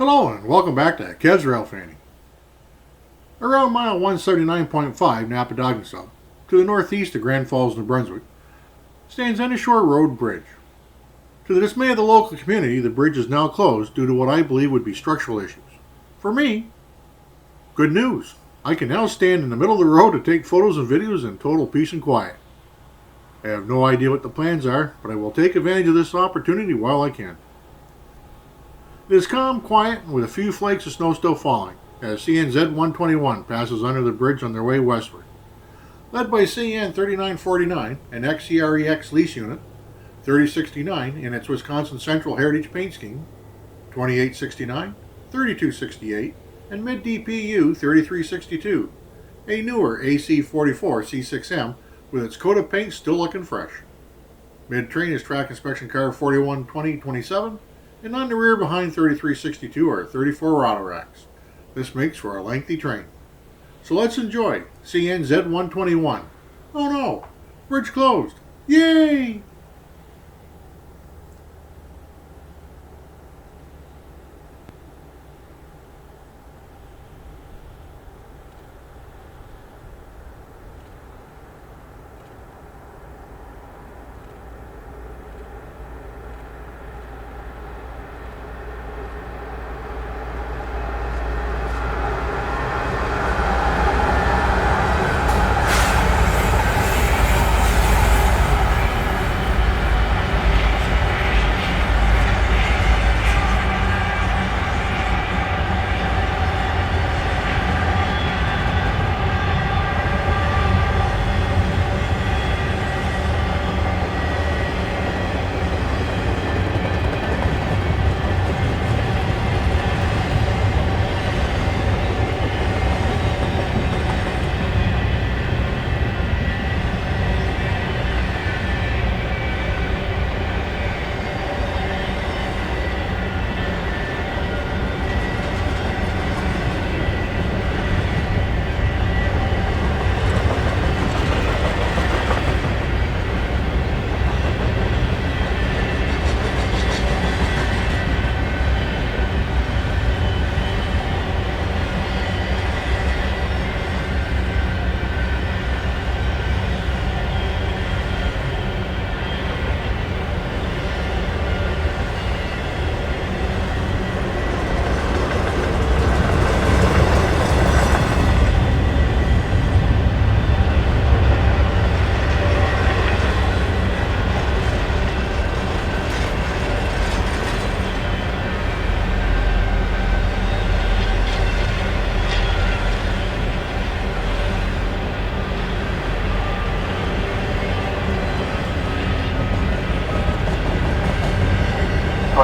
Hello and welcome back to Kev's Railfanning. Around mile 179.5 Napadogan sub, to the northeast of Grand Falls, New Brunswick, stands Ennishore Road Bridge. To the dismay of the local community, the bridge is now closed due to what I believe would be structural issues. For me, good news. I can now stand in the middle of the road to take photos and videos in total peace and quiet. I have no idea what the plans are, but I will take advantage of this opportunity while I can. It is calm, quiet, and with a few flakes of snow still falling, as CN Z121 passes under the bridge on their way westward. Led by CN 3949, an exCREX lease unit, 3069 in its Wisconsin Central Heritage Paint Scheme, 2869, 3268, and mid-DPU 3362, a newer AC44 C6M with its coat of paint still looking fresh. Mid-train is track inspection car 412027, and on the rear behind 3362 are 34 autoracks. This makes for a lengthy train. So let's enjoy CN Z121. Oh no! Bridge closed! Yay!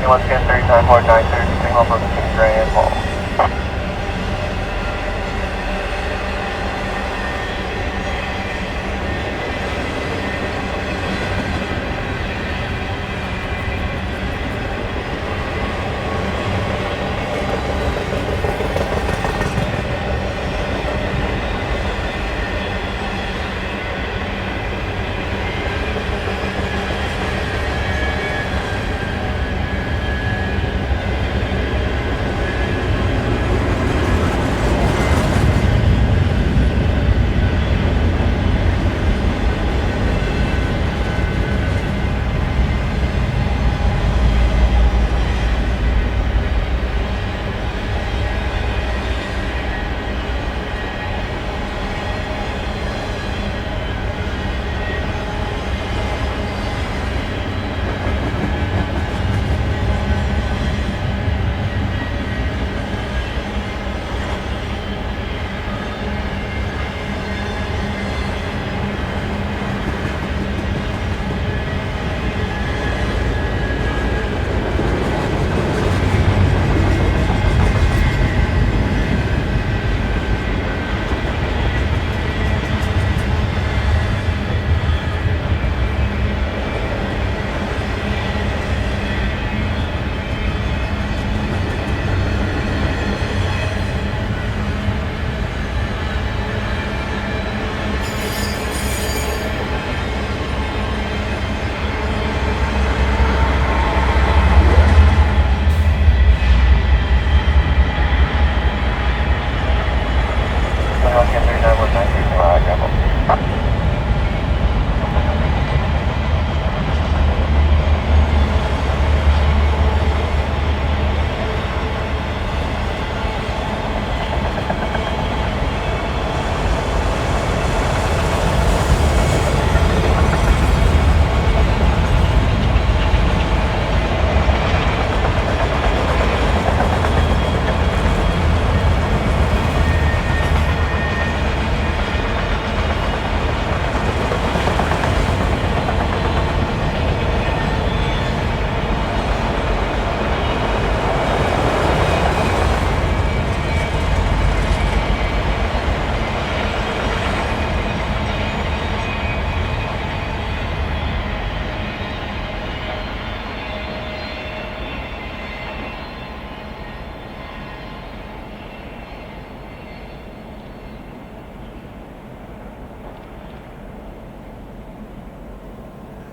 Once again, 39 more 930, signal from Grand Falls.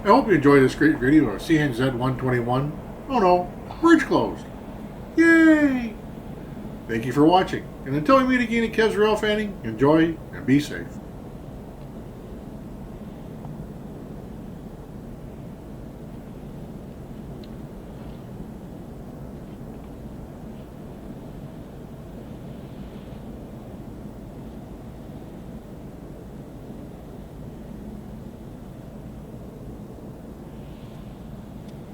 I hope you enjoyed this great video of seeing Z121. Oh no, bridge closed. Yay! Thank you for watching, and until we meet again at Railfanning, enjoy and be safe.